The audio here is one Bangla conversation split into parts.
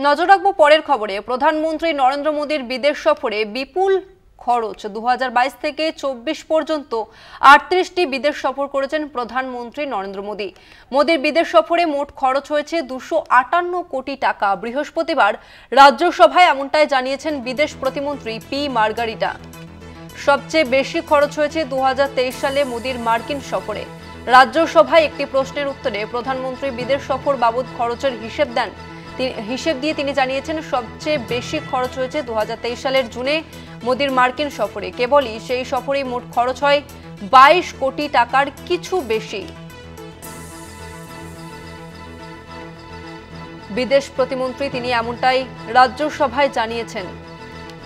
নজর রাখবো পরের খবরে। প্রধানমন্ত্রী নরেন্দ্র মোদীর বিদেশ সফরে বিপুল খরচ। 2022 থেকে 24 পর্যন্ত 38টি বিদেশ সফর করেছেন প্রধানমন্ত্রী নরেন্দ্র মোদী। মোদীর বিদেশ সফরে মোট খরচ হয়েছে 258 কোটি টাকা। বৃহস্পতিবার রাজ্যসভায় এমনটাই জানিয়েছেন বিদেশ প্রতিমন্ত্রী পি মার্গারিটা। সবচেয়ে বেশি খরচ হয়েছে 2023 সালে মোদীর মার্কিন সফরে। রাজ্যসভায় একটি প্রশ্নের উত্তরে প্রধানমন্ত্রী বিদেশ সফর বাবদ খরচের হিসেব দিয়ে তিনি জানিয়েছেন সবচেয়ে বেশি খরচ হয়েছে 2023 সালের জুনে মোদীর মার্কিন সফরে। কেবলই সেই সফরেই মোট খরচ হয় 22 কোটি টাকার কিছু বেশি। বিদেশ প্রতিমন্ত্রী তিনি এমনটাই রাজ্যসভায় জানিয়েছেন।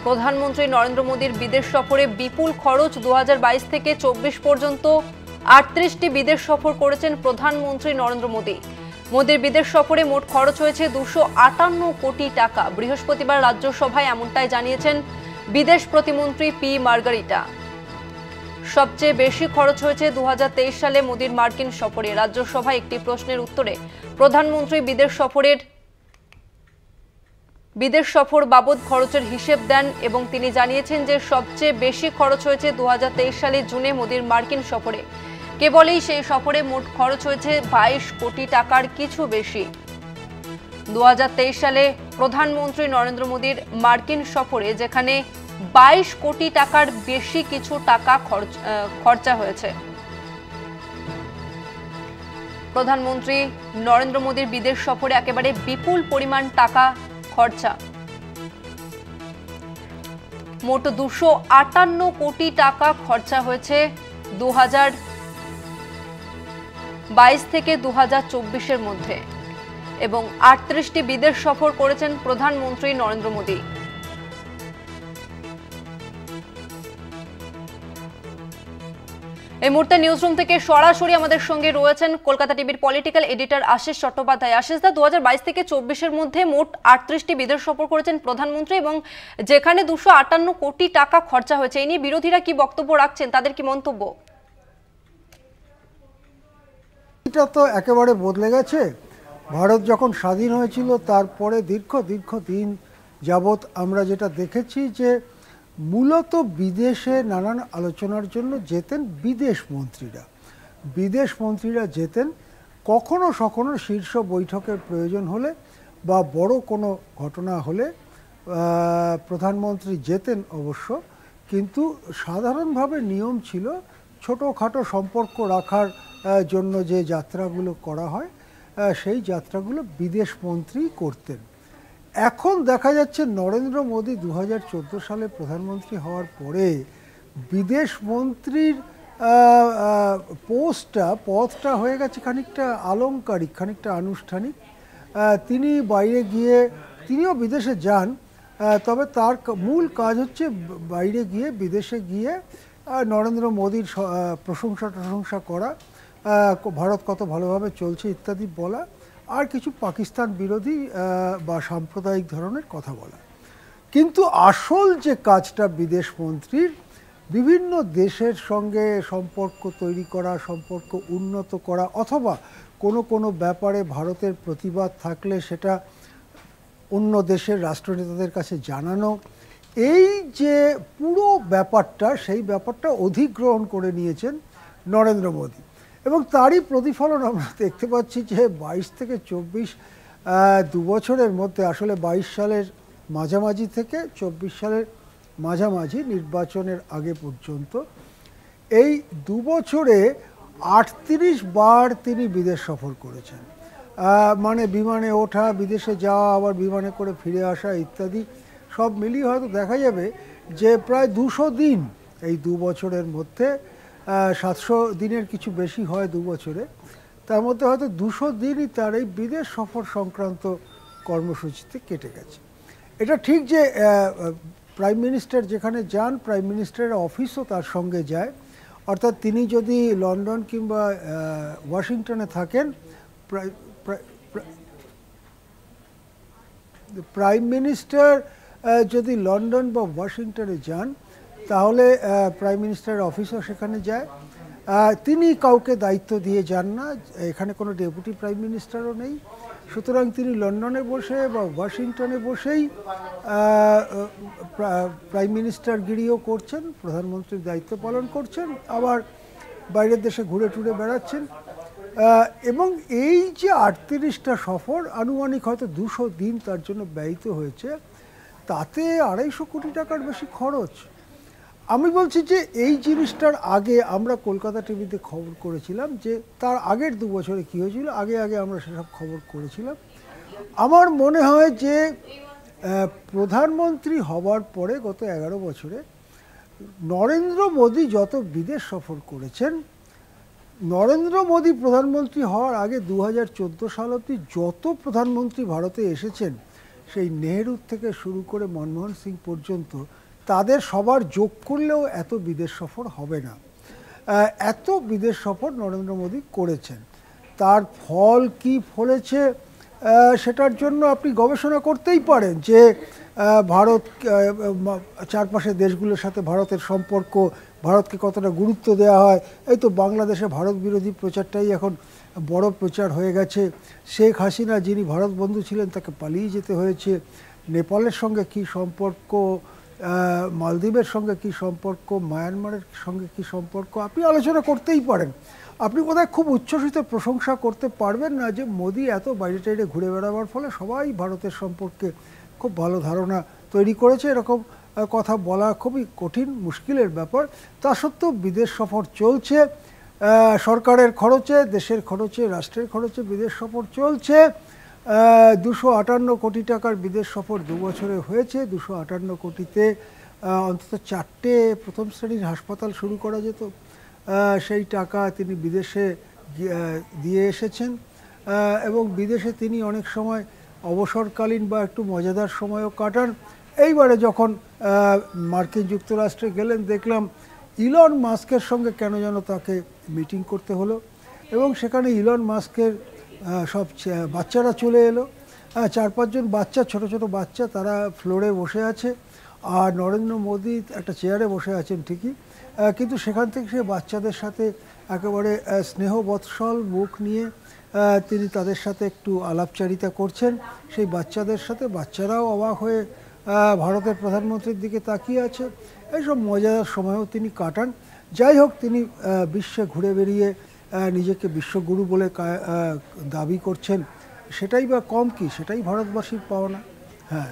প্রধানমন্ত্রী নরেন্দ্র মোদীর বিদেশ সফরে বিপুল খরচ। 2022 থেকে 24 পর্যন্ত 38টি বিদেশ সফর করেছেন প্রধানমন্ত্রী নরেন্দ্র মোদী। মোদীর বিদেশ সফরে মোট খরচ হয়েছে 258 কোটি টাকা। বৃহস্পতিবার রাজ্যসভায় এমনটাই জানিয়েছেন বিদেশ প্রতিমন্ত্রী পি মার্গারিটা। সবচেয়ে বেশি খরচ হয়েছে 2023 সালে মোদীর মার্কিন সফরে। রাজ্যসভায় একটি প্রশ্নের উত্তরে প্রধানমন্ত্রী বিদেশ সফর বাবদ খরচের হিসেব দেন এবং তিনি জানিয়েছেন যে সবচেয়ে বেশি খরচ হয়েছে 2023 সালে জুনে মোদীর মার্কিন সফরে। কেবলই সেই সফরে মোট খরচ হয়েছে 22 কোটি টাকার কিছু বেশি। 2023 সালে প্রধানমন্ত্রী নরেন্দ্র মোদীর মার্কিন সফরে যেখানে 22 কোটি টাকার বেশি কিছু টাকা খরচা হয়েছে। প্রধানমন্ত্রী নরেন্দ্র মোদীর বিদেশ সফরে একেবারে বিপুল পরিমাণ টাকা খরচা। মোট 258 কোটি টাকা খরচা হয়েছে 2022 থেকে 2024 মধ্যে এবং 38টি বিদেশ সফর করেছেন প্রধানমন্ত্রী নরেন্দ্র মোদী। এই মুহূর্তে নিউজরুম থেকে সরাসরি আমাদের সঙ্গে রয়েছেন কলকাতা টিভির পলিটিক্যাল এডিটর আশিস চট্টোপাধ্যায়। আশিস দা, 2022 থেকে 24 মধ্যে মোট 38টি বিদেশ সফর করেছেন প্রধানমন্ত্রী এবং যেখানে 258 কোটি টাকা খরচা হয়েছে। এই নিয়ে বিরোধীরা কি বক্তব্য রাখছেন, তাদের কি মন্তব্য? এটা তো একেবারে বদলে গেছে। ভারত যখন স্বাধীন হয়েছিল তারপরে দীর্ঘ দিন যাবৎ আমরা যেটা দেখেছি যে মূলত বিদেশে নানান আলোচনার জন্য যেতেন বিদেশ মন্ত্রীরা যেতেন। কখনো সখনো শীর্ষ বৈঠকের প্রয়োজন হলে বা বড় কোনো ঘটনা হলে প্রধানমন্ত্রী যেতেন অবশ্য, কিন্তু সাধারণভাবে নিয়ম ছিল ছোটোখাটো সম্পর্ক রাখার জন্য যে যাত্রাগুলো করা হয় সেই যাত্রাগুলো বিদেশ মন্ত্রী করতেন। এখন দেখা যাচ্ছে নরেন্দ্র মোদী 2014 সালে প্রধানমন্ত্রী হওয়ার পরে বিদেশ মন্ত্রীর পদটা হয়ে গেছে খানিকটা আলংকারিক, খানিকটা আনুষ্ঠানিক। তিনি বাইরে গিয়ে, তিনিও বিদেশে যান, তবে তার মূল কাজ হচ্ছে বাইরে গিয়ে, বিদেশে গিয়ে নরেন্দ্র মোদীর প্রশংসা করা, ভারত কত ভালোভাবে চলছে ইত্যাদি বলা, আর কিছু পাকিস্তান বিরোধী বা সাম্প্রদায়িক ধরনের কথা বলা। কিন্তু আসল যে কাজটা বিদেশ মন্ত্রীর, বিভিন্ন দেশের সঙ্গে সম্পর্ক তৈরি করা, সম্পর্ক উন্নত করা, অথবা কোনো ব্যাপারে ভারতের প্রতিবাদ থাকলে সেটা অন্য দেশের রাষ্ট্রনেতাদের কাছে জানানো, এই যে পুরো ব্যাপারটা, সেই ব্যাপারটা অধিগ্রহণ করে নিয়েছেন নরেন্দ্র মোদী। এবং তারই প্রতিফলন আমরা দেখতে পাচ্ছি যে 22 থেকে 24 দু বছরের মধ্যে, আসলে 22 সালের মাঝামাঝি থেকে 24 সালের মাঝামাঝি নির্বাচনের আগে পর্যন্ত এই দু বছরে 38 বার তিনি বিদেশ সফর করেছেন। মানে বিমানে ওঠা, বিদেশে যাওয়া, আবার বিমানে করে ফিরে আসা ইত্যাদি সব মিলিয়ে হয়তো দেখা যাবে যে প্রায় 200 দিন এই দু বছরের মধ্যে, 700 দিনের কিছু বেশি হয় দু বছরে, তার মধ্যে হয়তো 200 দিনই তার এই বিদেশ সফর সংক্রান্ত কর্মসূচিতে কেটে গেছে। এটা ঠিক যে প্রাইম মিনিস্টার যেখানে যান, প্রাইম মিনিস্টারের অফিসও তার সঙ্গে যায়। অর্থাৎ তিনি যদি লন্ডন কিংবা ওয়াশিংটনে থাকেন, প্রাইম মিনিস্টার যদি লন্ডন বা ওয়াশিংটনে যান, তাহলে প্রাইম মিনিস্টারের অফিসও সেখানে যায়। তিনি কাউকে দায়িত্ব দিয়ে যান না, এখানে কোনো ডেপুটি প্রাইম মিনিস্টারও নেই, সুতরাং তিনি লন্ডনে বসে বা ওয়াশিংটনে বসেই প্রাইম মিনিস্টার গিরিও করছেন, প্রধানমন্ত্রীর দায়িত্ব পালন করছেন, আবার বাইরের দেশে ঘুরে টুরে বেড়াচ্ছেন। এবং এই যে 38টা সফর, আনুমানিক হয়তো 200 দিন তার জন্য ব্যয়িত হয়েছে, তাতে 250 কোটি টাকার বেশি খরচ। আমি বলছি যে এই জিনিসটার আগে আমরা কলকাতা টিভিতে খবর করেছিলাম, যে তার আগের 2 বছরে কী হয়েছিল, আগে আমরা সেসব খবর করেছিলাম। আমার মনে হয় যে প্রধানমন্ত্রী হবার পরে গত 11 বছরে নরেন্দ্র মোদী যত বিদেশ সফর করেছেন, নরেন্দ্র মোদী প্রধানমন্ত্রী হওয়ার আগে 2014 সাল অবধি যত প্রধানমন্ত্রী ভারতে এসেছেন, সেই নেহরুর থেকে শুরু করে মনমোহন সিং পর্যন্ত, তাদের সবার যোগ করলেও এত বিদেশ সফর হবে না। এত বিদেশ সফর নরেন্দ্র মোদী করেছেন। তার ফল কি ফলেছে সেটার জন্য আপনি গবেষণা করতেই পারেন, যে ভারত চারপাশের দেশগুলোর সাথে ভারতের সম্পর্ক, ভারতকে কতটা গুরুত্ব দেওয়া হয়। এই তো বাংলাদেশে ভারত বিরোধী প্রচারটাই এখন বড় প্রচার হয়ে গেছে। শেখ হাসিনা, যিনি ভারত বন্ধু ছিলেন, তাকে পালিয়ে যেতে হয়েছে। নেপালের সঙ্গে কী সম্পর্ক, মালদ্বীপের সঙ্গে কী সম্পর্ক, মায়ানমারের সঙ্গে কী সম্পর্ক, আপনি আলোচনা করতেই পারেন। আপনি বোধহয় খুব উচ্ছ্বসিত প্রশংসা করতে পারবেন না যে মোদি এত বাইরে টাইরে ঘুরে বেড়াবার ফলে সবাই ভারতের সম্পর্কে খুব ভালো ধারণা তৈরি করেছে। এরকম কথা বলা খুবই কঠিন, মুশকিলের ব্যাপার। তা সত্ত্বেও বিদেশ সফর চলছে, সরকারের খরচে, দেশের খরচে, রাষ্ট্রের খরচে বিদেশ সফর চলছে। 258 কোটি টাকার বিদেশ সফর 2 বছরে হয়েছে। 258 কোটিতে অন্তত 4টে প্রথম শ্রেণীর হাসপাতাল শুরু করা যেত, সেই টাকা তিনি বিদেশে দিয়ে এসেছেন। এবং বিদেশে তিনি অনেক সময় অবসরকালীন বা একটু মজাদার সময়ও কাটান। এইবারে যখন মার্কিন যুক্তরাষ্ট্রে গেলেন, দেখলাম ইলন মাস্কের সঙ্গে কেন যেন তাকে মিটিং করতে হলো, এবং সেখানে ইলন মাস্কের সব বাচ্চারা চলে এলো। 4-5 জন বাচ্চা, ছোট ছোট বাচ্চা, তারা ফ্লোরে বসে আছে, আর নরেন্দ্র মোদী একটা চেয়ারে বসে আছেন ঠিকই, কিন্তু সেখান থেকে সে বাচ্চাদের সাথে একেবারে স্নেহবৎসল মুখ নিয়ে তিনি তাদের সাথে একটু আলাপচারিতা করছেন। সেই বাচ্চাদের সাথে বাচ্চারাও অবাক হয়ে ভারতের প্রধানমন্ত্রীর দিকে তাকিয়ে আছে। এইসব মজাদার সময়ও তিনি কাটান। যাই হোক, তিনি বিশ্বে ঘুরে বেরিয়ে নিজেকে বিশ্বগুরু বলে দাবি করছেন, সেটাই বা কম কি, সেটাই ভারতবাসীর পাওনা। হ্যাঁ,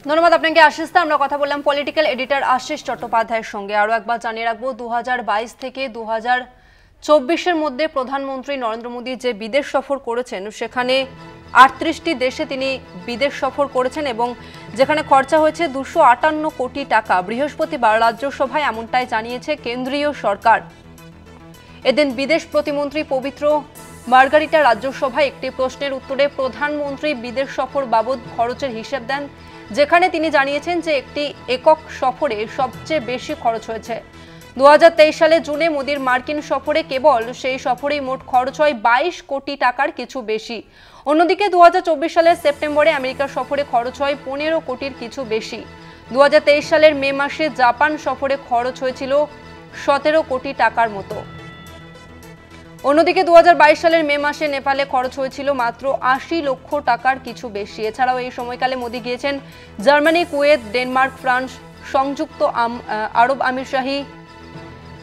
ধন্যবাদ আপনাকে আশিস দা। আমরা কথা বললাম পলিটিক্যাল এডিটর আশিস চট্টোপাধ্যায়ের সঙ্গে। আরও একবার জানিয়ে রাখবো, 2022 থেকে 2024-এর মধ্যে প্রধানমন্ত্রী নরেন্দ্র মোদী যে বিদেশ সফর করেছেন, সেখানে 38টি দেশে তিনি বিদেশ সফর করেছেন, এবং যেখানে খরচা হয়েছে 258 কোটি টাকা। বৃহস্পতিবার রাজ্যসভায় এমনটাই জানিয়েছে কেন্দ্রীয় সরকার। এদিন বিদেশ প্রতিমন্ত্রী পবিত্র মার্গারিটা রাজ্যসভায় একটি প্রশ্নের উত্তরে প্রধানমন্ত্রী বিদেশ সফর বাবদ খরচের হিসেব দেন, যেখানে তিনি জানিয়েছেন যে একটি একক সফরে সবচেয়ে বেশি খরচ হয়েছে। 2023 সালে জুনে মোদির মার্কিন সফরে কেবল সেই সফরেই মোট খরচ হয় 22 কোটি টাকার কিছু বেশি। অন্যদিকে 2024 সালের সেপ্টেম্বরে আমেরিকা সফরে খরচ হয় 15 কোটির কিছু বেশি। 2023 সালের মে মাসে জাপান সফরে খরচ হয়েছিল 17 কোটি টাকার মতো। অন্যদিকে 2022 সালের মে মাসে নেপালে খরচ হয়েছিল মাত্র 80 লক্ষ টাকার কিছু বেশি। এছাড়াও এই সময়কালে মোদি গিয়েছেন জার্মানি, কুয়েত, ডেনমার্ক, ফ্রান্স, সংযুক্ত আরব আমিরশাহী,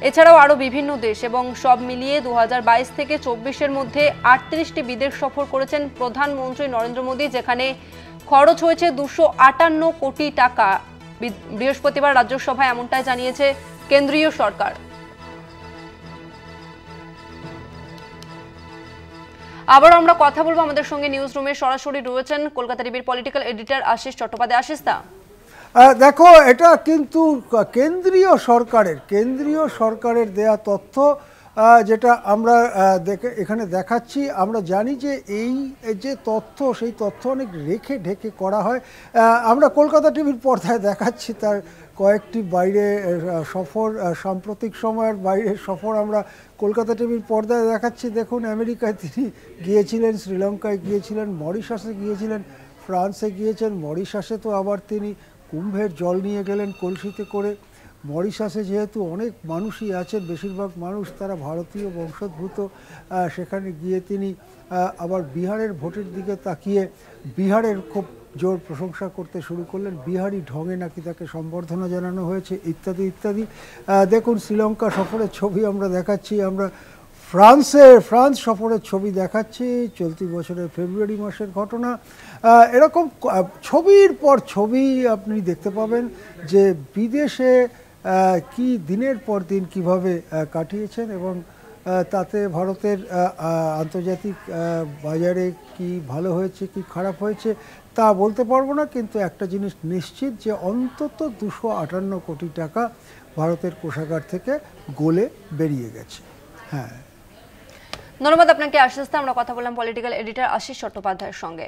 এছাড়াও আরও বিভিন্ন দেশ, এবং সব মিলিয়ে 2022 থেকে 24-এর মধ্যে 38টি বিদেশ সফর করেছেন প্রধানমন্ত্রী নরেন্দ্র মোদী, যেখানে খরচ হয়েছে 258 কোটি টাকা। বৃহস্পতিবার রাজ্যসভায় এমনটাই জানিয়েছে কেন্দ্রীয় সরকার। আবার আমরা কথা বলবো, আমাদের সঙ্গে নিউজ রুমে সরাসরি রয়েছেন কলকাতা টিভির পলিটিক্যাল এডিটর আশিস চট্টোপাধ্যায়। আশিস দা, দেখো, এটা কিন্তু কেন্দ্রীয় সরকারের দেয়া তথ্য, যেটা আমরা এখানে দেখাচ্ছি। আমরা জানি যে এই যে তথ্য, সেই তথ্য অনেক রেখে ঢেকে করা হয়। আমরা কলকাতা টিভির পর্দায় দেখাচ্ছি তার কয়েকটি বাইরে সফর, সাম্প্রতিক সময়ের বাইরের সফর আমরা কলকাতা টিভির পর্দায় দেখাচ্ছি। দেখুন, আমেরিকায় তিনি গিয়েছিলেন, শ্রীলঙ্কায় গিয়েছিলেন, মরিশাসে গিয়েছিলেন, ফ্রান্সে গিয়েছেন। মরিশাসে তো আবার তিনি কুম্ভের জল নিয়ে গেলেন কলসিতে করে। মরিশাসে যেহেতু অনেক মানুষই আছেন, বেশিরভাগ মানুষ তারা ভারতীয় বংশোদ্ভূত, সেখানে গিয়ে তিনি আবার বিহারের ভোটের দিকে তাকিয়ে বিহারের খুব জোর প্রশংসা করতে শুরু করলেন। বিহারি ঢঙে নাকি তাকে সম্বর্ধনা জানানো হয়েছে, ইত্যাদি ইত্যাদি। দেখুন, শ্রীলঙ্কা সফরের ছবি আমরা দেখাচ্ছি, আমরা ফ্রান্স সফরের ছবি দেখাচ্ছি, চলতি বছরের ফেব্রুয়ারি মাসের ঘটনা। এরকম ছবির পর ছবি আপনি দেখতে পাবেন যে বিদেশে কি দিনের পর দিন কিভাবে কাটিয়েছেন, এবং তাতে ভারতের আন্তর্জাতিক বাজারে কি ভালো হয়েছে কি খারাপ হয়েছে তা বলতে পারবো না, কিন্তু একটা জিনিস নিশ্চিত যে অন্তত 258 কোটি টাকা ভারতের কোষাগার থেকে গলে বেরিয়ে গেছে। হ্যাঁ, ধন্যবাদ আপনাকে আশিস দা। আমরা কথা বললাম পলিটিক্যাল এডিটর আশিস চট্টোপাধ্যায়ের সঙ্গে।